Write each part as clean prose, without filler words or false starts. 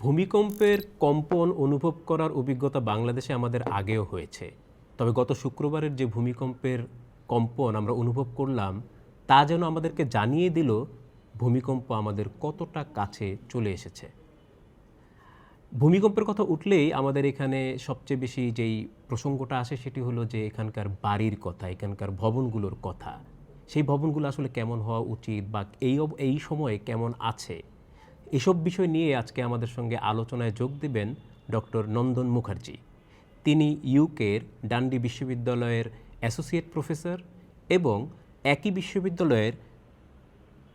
ভূমিকম্পের কম্পন অনুভব করার অভিজ্ঞতা বাংলাদেশে আমাদের আগেও হয়েছে। তবে গত শুক্রবারের যে ভূমিকম্পের কম্পন আমরা অনুভব করলাম, তা যেন আমাদেরকে জানিয়ে দিল ভূমিকম্প আমাদের কতটা কাছে চলে এসেছে। ভূমিকম্পের কথা উঠলেই আমাদের এখানে সবচেয়ে বেশি যেই প্রসঙ্গটা আসে সেটি হলো যে এখানকার বাড়ির কথা, এখানকার ভবনগুলোর কথা। সেই ভবনগুলো আসলে কেমন হওয়া উচিত বা এই সময়ে কেমন আছে, এসব বিষয় নিয়ে আজকে আমাদের সঙ্গে আলোচনায় যোগ দেবেন ডক্টর নন্দন মুখার্জি। তিনি ইউকের ডান্ডি বিশ্ববিদ্যালয়ের অ্যাসোসিয়েট প্রফেসর এবং একই বিশ্ববিদ্যালয়ের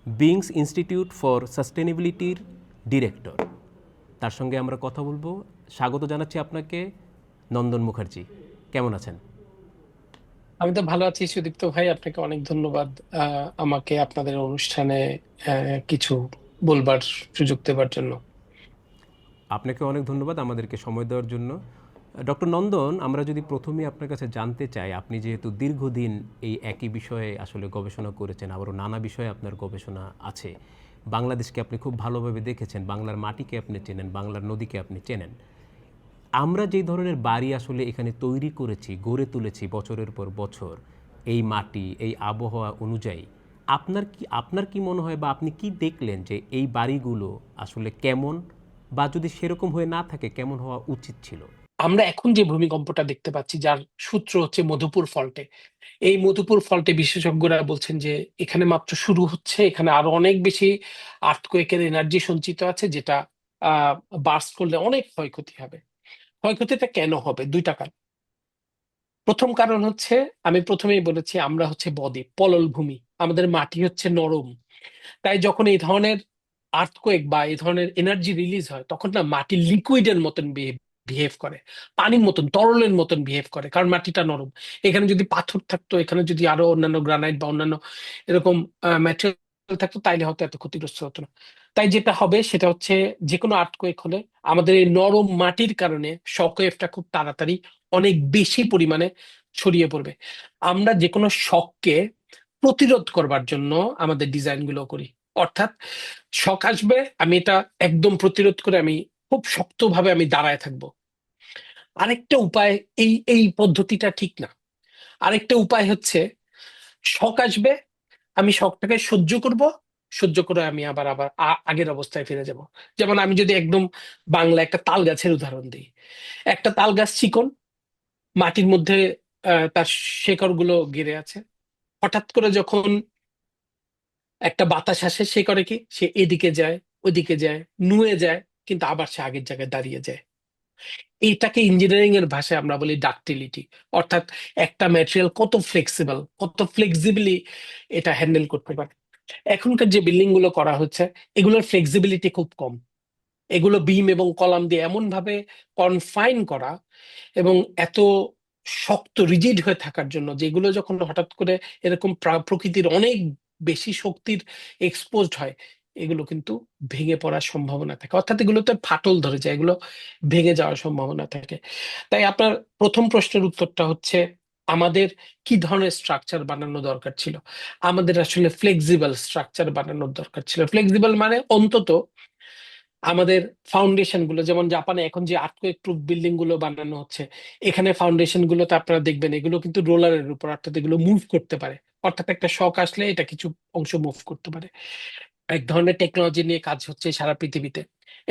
বিংস ইনস্টিটিউট ফর সাস্টেনেবিলিটির ডিরেক্টর। তার সঙ্গে আমরা কথা বলবো। স্বাগত জানাচ্ছি আপনাকে, নন্দন মুখার্জি। কেমন আছেন? আমি তো ভালো আছি সুদীপ্ত ভাই, আপনাকে অনেক ধন্যবাদ আমাকে আপনাদের অনুষ্ঠানে কিছু বলবার সুযোগ দেবার জন্য। আপনাকে অনেক ধন্যবাদ আমাদেরকে সময় দেওয়ার জন্য। ডক্টর নন্দন, আমরা যদি প্রথমে আপনার কাছে জানতে চাই, আপনি যেহেতু দীর্ঘদিন এই একই বিষয়ে আসলে গবেষণা করেছেন, আবারও নানা বিষয়ে আপনার গবেষণা আছে, বাংলাদেশকে আপনি খুব ভালোভাবে দেখেছেন, বাংলার মাটিকে আপনি চেনেন, বাংলার নদীকে আপনি চেনেন। আমরা যেই ধরনের বাড়ি আসলে এখানে তৈরি করেছি, গড়ে তুলেছি বছরের পর বছর, এই মাটি, এই আবহাওয়া অনুযায়ী আপনার কি মনে হয় বা আপনি কি দেখলেন যে এই বাড়িগুলো আসলে কেমন, বা যদি সেরকম হয়ে না থাকে কেমন হওয়া উচিত ছিল? আমরা এখন যে ভূমিকম্পটা দেখতে পাচ্ছি, যার সূত্র হচ্ছে মধুপুর ফল্টে, এই মধুপুর ফল্টে বিশেষজ্ঞরা বলছেন যে এখানে মাত্র শুরু হচ্ছে, এখানে আরো অনেক বেশি আর্থকোয়েকের এনার্জি সঞ্চিত আছে, যেটা বার্স্ট করলে অনেক ক্ষয়ক্ষতি হবে। ক্ষয়ক্ষতিটা কেন হবে? দুইটা কারণ। প্রথম কারণ হচ্ছে, আমি প্রথমেই বলেছি, আমরা হচ্ছে বদ্বীপ, পলল ভূমি, আমাদের মাটি হচ্ছে নরম। তাই যখন এই ধরনের আর্থকোয়েক বা এই ধরনের এনার্জি রিলিজ হয়, তখন না মাটি লিকুইডের মতন বিহেভ করে, পানির মতন, তরলের মতন বিহেভ করে, কারণ মাটিটা নরম। এখানে যদি পাথর থাকতো, এখানে যদি আরো অন্যান্য গ্রানাইট বা অন্যান্য এরকম ম্যাটেরিয়াল থাকতো, তাইলে হয়তো এত ক্ষতিগ্রস্ত হতো না। তাই যেটা হবে সেটা হচ্ছে, যে কোনো আর্থকোয়েক হলে আমাদের এই নরম মাটির কারণে শকওয়েভটা খুব তাড়াতাড়ি অনেক বেশি পরিমাণে ছড়িয়ে পড়বে। আমরা যে কোনো শককে প্রতিরোধ করবার জন্য আমাদের ডিজাইন গুলো করি। অর্থাৎ শক আসবে, আমি এটা একদম প্রতিরোধ করে আমি খুব শক্তভাবে আমি দাঁড়ায় থাকবো। আরেকটা উপায়, এই এই পদ্ধতিটা ঠিক না। আরেকটা উপায় হচ্ছে, শক আসবে, আমি শকটাকে সহ্য করব, সহ্য করে আমি আবার আবার আগের অবস্থায় ফিরে যাব। যেমন আমি যদি একদম বাংলা একটা তাল গাছের উদাহরণ দিই। একটা তাল গাছ চিকন, মাটির মধ্যে তার শেকড় গুলো গেড়ে আছে। হঠাৎ করে যখন একটা বাতাস আসে, সে করে কি, সে এদিকে যায়, ওইদিকে যায়, নুয়ে যায়, কিন্তু আবার সে আগের জায়গায় দাঁড়িয়ে যায়। এইটাকে ইঞ্জিনিয়ারিং এর ভাষায় আমরা বলি ডাক্টিলিটি। অর্থাৎ একটা ম্যাটেরিয়াল কত ফ্লেক্সিবল, কত ফ্লেক্সিবিলি এটা হ্যান্ডেল করতে পারে। এখনকার যে বিল্ডিং গুলো করা হচ্ছে, এগুলোর ফ্লেক্সিবিলিটি খুব কম। এগুলো বিম এবং কলাম দিয়ে এমন ভাবে কনফাইন করা, এবং এত শক্ত রিজিড হয়ে থাকার জন্য, যেগুলো যখন হঠাৎ করে এরকম প্রকৃতির অনেক বেশি শক্তির এক্সপোজড হয়, এগুলো কিন্তু ভেঙে পড়ার সম্ভাবনা থাকে। অর্থাৎ এগুলোতে ফাটল ধরে যায়, এগুলো ভেঙে যাওয়ার সম্ভাবনা থাকে। তাই আপনার প্রথম প্রশ্নের উত্তরটা হচ্ছে, আমাদের কি ধরনের স্ট্রাকচার বানানো দরকার ছিল? আমাদের আসলে ফ্লেক্সিবল স্ট্রাকচার বানানোর দরকার ছিল। ফ্লেক্সিবল মানে অন্তত আমাদের ফাউন্ডেশন গুলো, যেমন জাপানে এখন যে আর্থকোয়েক প্রুফ বিল্ডিং গুলো বানানো হচ্ছে, এখানে ফাউন্ডেশন গুলোতে আপনারা দেখবেন এগুলো কিন্তু রোলারের উপর, অর্থাৎ এগুলো মুভ করতে পারে। অর্থাৎ একটা শক আসলে এটা কিছু অংশ মুভ করতে পারে। এক ধরনের টেকনোলজি নিয়ে কাজ হচ্ছে সারা পৃথিবীতে।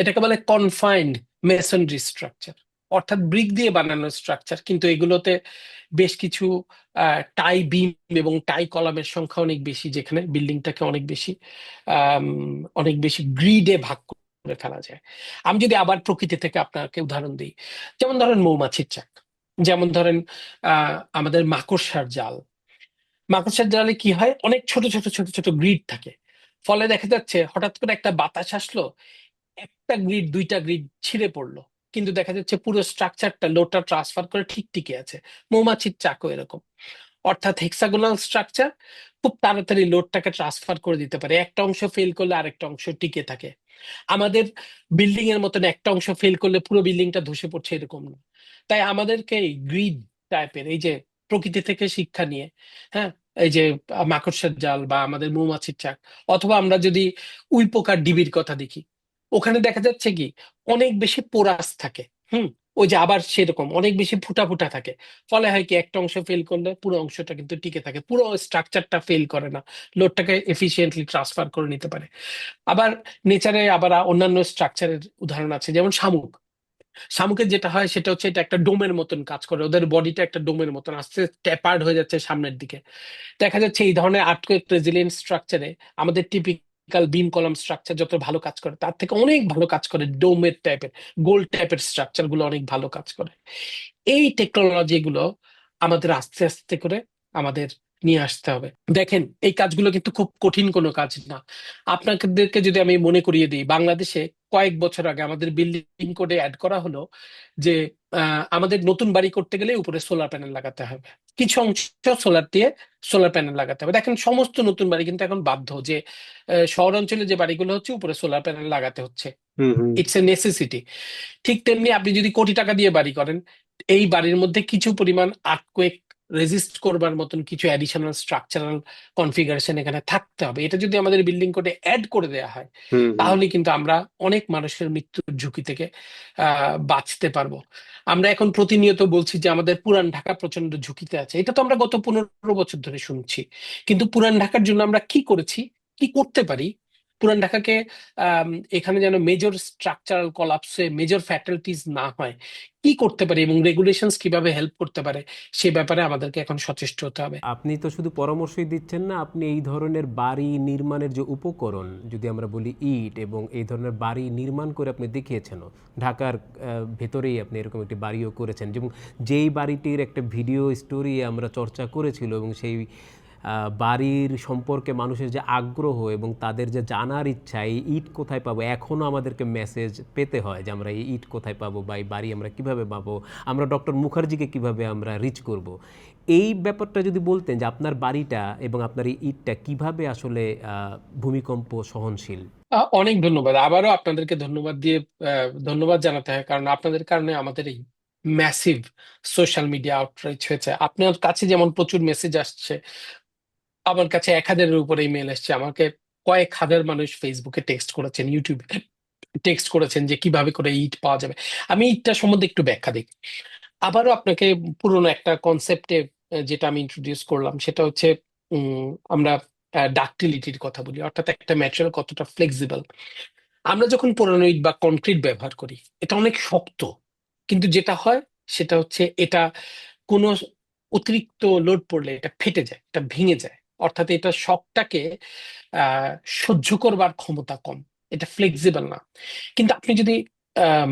এটাকে বলে কনফাইন্ড মেসনরি স্ট্রাকচার, অর্থাৎ ব্রিক দিয়ে বানানো স্ট্রাকচার, কিন্তু এগুলোতে বেশ কিছু টাই বিম এবং টাই কলামের সংখ্যা অনেক বেশি, যেখানে বিল্ডিংটাকে আম, অনেক বেশি গ্রিডে ভাগ করে ফেলা যায়। আমি যদি আবার প্রকৃতি থেকে আপনাকে উদাহরণ দিই, যেমন ধরেন মৌমাছির চাক, যেমন ধরেন আমাদের মাকড়সার জাল। মাকড়সার জালে কি হয়, অনেক ছোট ছোট ছোট ছোট গ্রিড থাকে। ফলে দেখা যাচ্ছে হঠাৎ করে একটা বাতাস আসলো, একটা গ্রিড দুইটা গ্রিড ছিঁড়ে পড়লো, কিন্তু দেখা যাচ্ছে পুরো স্ট্রাকচারটা, লোডটা ট্রান্সফার করে ঠিক টিকে আছে। মৌমাছির চাকও এরকম। অর্থাৎ হেক্সাগোনাল স্ট্রাকচার খুব তাড়াতাড়ি লোডটাকে ট্রান্সফার করে দিতে পারে, একটা অংশ ফেল করলে আরেকটা অংশ টিকে থাকে। আমাদের বিল্ডিং এর মতন একটা অংশ ফেল করলে পুরো বিল্ডিংটা ধসে পড়ছে, এরকম না। তাই আমাদেরকে এই গ্রিড টাইপের, এই যে প্রকৃতি থেকে শিক্ষা নিয়ে, হ্যাঁ, এই যে মাকড়সার জাল বা আমাদের মৌমাছির চাক, অথবা আমরা যদি উইপোকার ডিবির কথা দেখি, ওখানে দেখা যাচ্ছে কি অনেক বেশি পোরাস থাকে। হুম। ওই যে আবার সেরকম অনেক বেশি ফুটা ফুটা থাকে। ফলে হয় কি একটা অংশ ফেল করলে পুরো অংশটা কিন্তু টিকে থাকে, পুরো স্ট্রাকচারটা ফেল করে না, লোডটাকে এফিসিয়েন্টলি ট্রান্সফার করে নিতে পারে। আবার নেচারে আবার অন্যান্য স্ট্রাকচারের উদাহরণ আছে, যেমন শামুক। শামুকের যেটা হয় সেটা হচ্ছে এটা একটা ডোমের মতন কাজ করে, ওদের বডিটা একটা ডোমের মতন আস্তে ট্যাপার্ড হয়ে যাচ্ছে সামনের দিকে। দেখা যাচ্ছে এই ধরনের আর্থকোয়েক রেজিলিয়েন্ট স্ট্রাকচারে আমাদের টিপিক্যাল বিম কলাম স্ট্রাকচার যত ভালো কাজ করে তার থেকে অনেক ভালো কাজ করে ডোমের টাইপের, গোল টাইপের স্ট্রাকচার গুলো অনেক ভালো কাজ করে। এই টেকনোলজি গুলো আমাদের আস্তে আস্তে করে আমাদের নিয়ে আসতে হবে। দেখেন এই কাজগুলো কিন্তু খুব কঠিন কোনো কাজ না। আপনাদেরকে যদি আমি মনে করিয়ে দিই, বাংলাদেশে কয়েক বছর আগে আমাদের বিল্ডিং কোডে অ্যাড করা হলো যে আমাদের নতুন বাড়ি করতে গেলে উপরে সোলার প্যানেল লাগাতে হবে, কিছু অংশ সোলার দিয়ে সোলার প্যানেল লাগাতে হবে। দেখেন সমস্ত নতুন বাড়ি কিন্তু এখন বাধ্য যে শহর অঞ্চলে যে বাড়িগুলো হচ্ছে উপরে সোলার প্যানেল লাগাতে হচ্ছে, হুম হুম। It's a necessity. ঠিক তেমনি আপনি যদি কোটি টাকা দিয়ে বাড়ি করেন, এই বাড়ির মধ্যে কিছু পরিমাণ আর্থকোয়েক রেজিস্ট করবার মতন কিছু অ্যাডিশনাল স্ট্রাকচারাল কনফিগারেশন এখানে থাকতে হবে। এটা যদি আমাদের বিল্ডিং কোডে অ্যাড করে দেওয়া হয় হুম হুম। তাহলে কিন্তু আমরা অনেক মানুষের মৃত্যুর ঝুঁকি থেকে বাঁচতে পারবো। আমরা এখন প্রতিনিয়ত বলছি যে আমাদের পুরান ঢাকা প্রচন্ড ঝুঁকিতে আছে, এটা তো আমরা গত 15 বছর ধরে শুনছি। কিন্তু পুরান ঢাকার জন্য আমরা কি করেছি, কি করতে পারি? পুরান ঢাকাকে আম, এখানে যেন মেজর স্ট্রাকচারাল কলাপসে মেজর ফ্যাটালিটিস না হয় কি করতে পারি, এবং রেগুলেশনস কিভাবে হেল্প করতে পারে সে ব্যাপারে আমাদেরকে এখন সচেষ্ট হতে হবে। আপনি তো শুধু পরামর্শই দিচ্ছেন না, আপনি এই ধরনের বাড়ি নির্মাণের যে উপকরণ, যদি আমরা বলি ইট, এবং এই ধরনের বাড়ি নির্মাণ করে আপনি দেখিয়েছেনও। ঢাকার ভেতরেই আপনি এরকম একটি বাড়িও করেছেন, এবং যেই বাড়িটির একটা ভিডিও স্টোরি আমরা চর্চা করেছিল, এবং সেই বাড়ির সম্পর্কে মানুষের যে আগ্রহ এবং তাদের যে জানার ইচ্ছা, এই ইট কোথায় পাবো, এখনও আমাদেরকে মেসেজ পেতে হয় যে আমরা এই ইট কোথায় পাবো বা এই বাড়ি আমরা কিভাবে পাবো, আমরা ডক্টর মুখার্জিকে কিভাবে আমরা রিচ করব। এই ব্যাপারটা যদি বলতেন যে আপনার বাড়িটা এবং আপনার এই ইটটা কিভাবে আসলে ভূমিকম্প সহনশীল। অনেক ধন্যবাদ, আবারও আপনাদেরকে ধন্যবাদ দিয়ে ধন্যবাদ জানাতে হয়, কারণ আপনাদের কারণে আমাদের এই ম্যাসিভ সোশ্যাল মিডিয়া আউটরিচ হয়েছে। আপনার কাছে যেমন প্রচুর মেসেজ আসছে, আমার কাছে 1,000-এর উপরে ইমেল এসছে, আমাকে কয়েক হাজার মানুষ ফেসবুকে টেক্সট করেছেন, ইউটিউবে টেক্সট করেছেন যে কিভাবে করে ইট পাওয়া যাবে। আমি ইটটা সম্বন্ধে একটু ব্যাখ্যা দিই। আবারও আপনাকে পুরোনো একটা কনসেপ্টে যেটা আমি ইন্ট্রোডিউস করলাম সেটা হচ্ছে আমরা ডাক্টিলিটির কথা বলি, অর্থাৎ একটা ম্যাটেরিয়াল কতটা ফ্লেক্সিবল। আমরা যখন পুরানো ইট বা কনক্রিট ব্যবহার করি এটা অনেক শক্ত, কিন্তু যেটা হয় সেটা হচ্ছে এটা কোনো অতিরিক্ত লোড পড়লে এটা ফেটে যায়, এটা ভেঙে যায়। অর্থাৎ এটা শকটাকে আহ সহ্য করবার ক্ষমতা কম, এটা ফ্লেক্সিবল না। কিন্তু আপনি যদি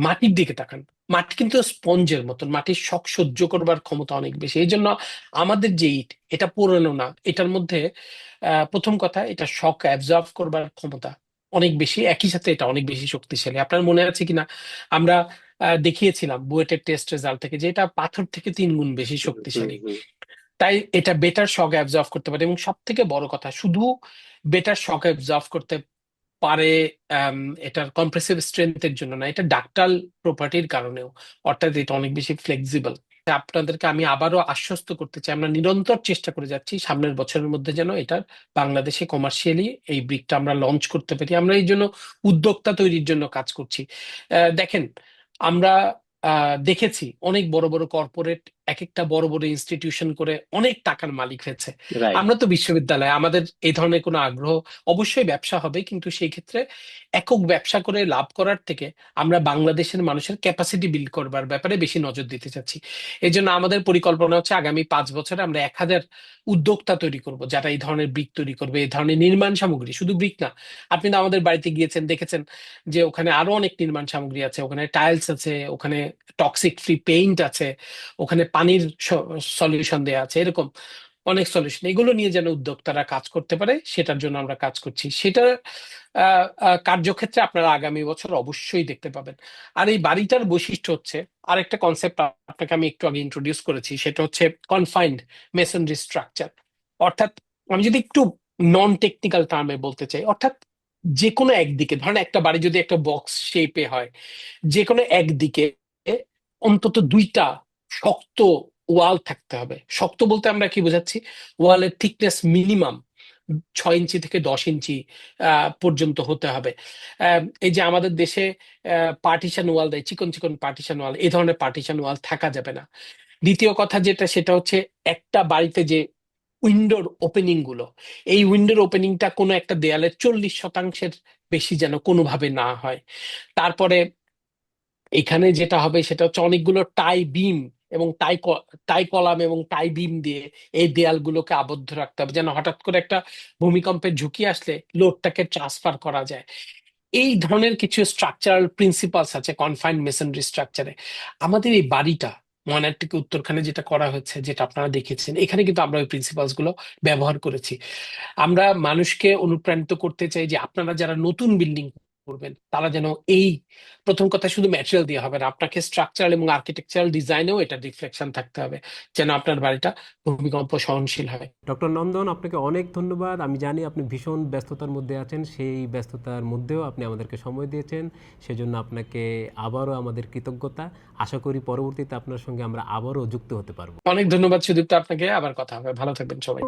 মাটির দিকে তাকান, মাটি কিন্তু স্পঞ্জের মতন, মাটির শক সহ্য করবার ক্ষমতা অনেক বেশি। এই জন্য আমাদের যে ইট এটা পুরানো না, এটার মধ্যে প্রথম কথা এটা শক অ্যাবজর্ব করবার ক্ষমতা অনেক বেশি, একই সাথে এটা অনেক বেশি শক্তিশালী। আপনার মনে আছে কিনা আমরা দেখিয়েছিলাম বুয়েটের টেস্ট রেজাল্ট থেকে যে এটা পাথর থেকে 3 গুণ বেশি হুম শক্তিশালী। হুম। তাই এটা বেটার শক অ্যাবজর্ব করতে পারে, এবং সব থেকে বড় কথা শুধু বেটার শক অ্যাবজর্ব করতে পারে এটার কম্প্রেসিভ স্ট্রেংথের জন্য না, এটা ডাক্টাল প্রপার্টির কারণেও, অর্থাৎ এটা অনেক বেশি ফ্লেক্সিবল। আপনাদেরকে আমি আবারও আশ্বস্ত করতে চাই আমরা নিরন্তর চেষ্টা করে যাচ্ছি সামনের বছরের মধ্যে যেন এটা বাংলাদেশে কমার্শিয়ালি এই ব্রিকটা আমরা লঞ্চ করতে পারি। আমরা এই জন্য উদ্যোক্তা তৈরির জন্য কাজ করছি। দেখেন আমরা দেখেছি অনেক বড় বড় কর্পোরেট এক একটা বড় বড় ইনস্টিটিউশন করে অনেক টাকার মালিক হয়েছে। রাইট। আমরা তো বিশ্ববিদ্যালয়, আমাদের এই ধরনের কোনো আগ্রহ, অবশ্যই ব্যবসা হবে কিন্তু সেই ক্ষেত্রে একক ব্যবসা করে লাভ করার থেকে আমরা বাংলাদেশের মানুষের ক্যাপাসিটি বিল্ড করবার ব্যাপারে বেশি নজর দিতে চাচ্ছি। এই জন্য আমাদের পরিকল্পনা হচ্ছে আগামী 5 বছরে আমরা 1,000 উদ্যোক্তা তৈরি করব যারা এই ধরনের ব্রিক তৈরি করবে, এই ধরনের নির্মাণ সামগ্রী, শুধু ব্রিক না। আপনি তো আমাদের বাড়িতে গিয়েছেন, দেখেছেন যে ওখানে আরো অনেক নির্মাণ সামগ্রী আছে, ওখানে টাইলস আছে, ওখানে টক্সিক ফ্রি পেইন্ট আছে, ওখানে পানির সলিউশন দেওয়া আছে, এরকম অনেক সলিউশন। এগুলো নিয়ে যেন উদ্যোক্তারা কাজ করতে পারে সেটার জন্য আমরা কাজ করছি। সেটার কার্যক্ষেত্রে আপনারা আগামী বছর অবশ্যই দেখতে পাবেন। আর এই বাড়িটার বৈশিষ্ট্য হচ্ছে আরেকটা কনসেপ্ট আপনাকে আমি একটু আগে ইন্ট্রোডিউস করেছি, সেটা হচ্ছে কনফাইন্ড মেসনরি স্ট্রাকচার। অর্থাৎ আমি যদি একটু নন টেকনিক্যাল টার্মে বলতে চাই, অর্থাৎ যে কোনো একদিকে ধরেন একটা বাড়ি যদি একটা বক্স শেপে হয়, যে কোনো একদিকে অন্তত 2টা শক্ত ওয়াল থাকতে হবে। শক্ত বলতে আমরা কি বোঝাচ্ছি, ওয়ালের থিকনেস মিনিমাম 6 ইঞ্চি থেকে 10 ইঞ্চি পর্যন্ত হতে হবে। এই যে আমাদের দেশে পার্টিশন ওয়াল দেয়, চিকন চিকন পার্টিশন ওয়াল, এই ধরনের পার্টিশন ওয়াল থাকা যাবে না। দ্বিতীয় কথা যেটা, সেটা হচ্ছে একটা বাড়িতে যে উইন্ডোর ওপেনিং গুলো, এই উইন্ডোর ওপেনিংটা কোনো একটা দেয়ালের 40% বেশি যেন কোনোভাবে না হয়। তারপরে এখানে যেটা হবে সেটা হচ্ছে অনেকগুলো টাই বিম এবং টাই কলাম এবং টাই বিম দিয়ে এই দেয়ালগুলোকে আবদ্ধ রাখতে হবে, যেন হঠাৎ করে একটা ভূমিকম্পের ঝুঁকি আসলে লোডটাকে ট্রান্সফার করা যায়। এই ধরনের কিছু স্ট্রাকচারাল প্রিন্সিপালস আছে কনফাইন্ড মেসনরি স্ট্রাকচারে। আমাদের এই বাড়িটা ময়নার থেকে উত্তরখানে যেটা করা হয়েছে, যেটা আপনারা দেখেছেন, এখানে কিন্তু আমরা ওই প্রিন্সিপালস গুলো ব্যবহার করেছি। আমরা মানুষকে অনুপ্রাণিত করতে চাই যে আপনারা যারা নতুন বিল্ডিং করবেন তারা যেন এই, প্রথম কথা শুধু ম্যাটেরিয়াল দিয়ে হবে না, আপনাকে স্ট্রাকচারাল এবং আর্কিটেকচারাল ডিজাইনেও এটা রিফ্লেকশন থাকতে হবে, যেন আপনার বাড়িটা ভূমিকম্প সহনশীল হয়। ডক্টর নন্দন, আপনাকে অনেক ধন্যবাদ। আমি জানি আপনি ভীষণ ব্যস্ততার মধ্যে আছেন, সেই ব্যস্ততার মধ্যেও আপনি আমাদেরকে সময় দিয়েছেন, সেজন্য আপনাকে আবারও আমাদের কৃতজ্ঞতা। আশা করি পরবর্তীতে আপনার সঙ্গে আমরা আবারও যুক্ত হতে পারবো। অনেক ধন্যবাদ সুদীপ্ত আপনাকে, আবার কথা হবে, ভালো থাকবেন সবাই।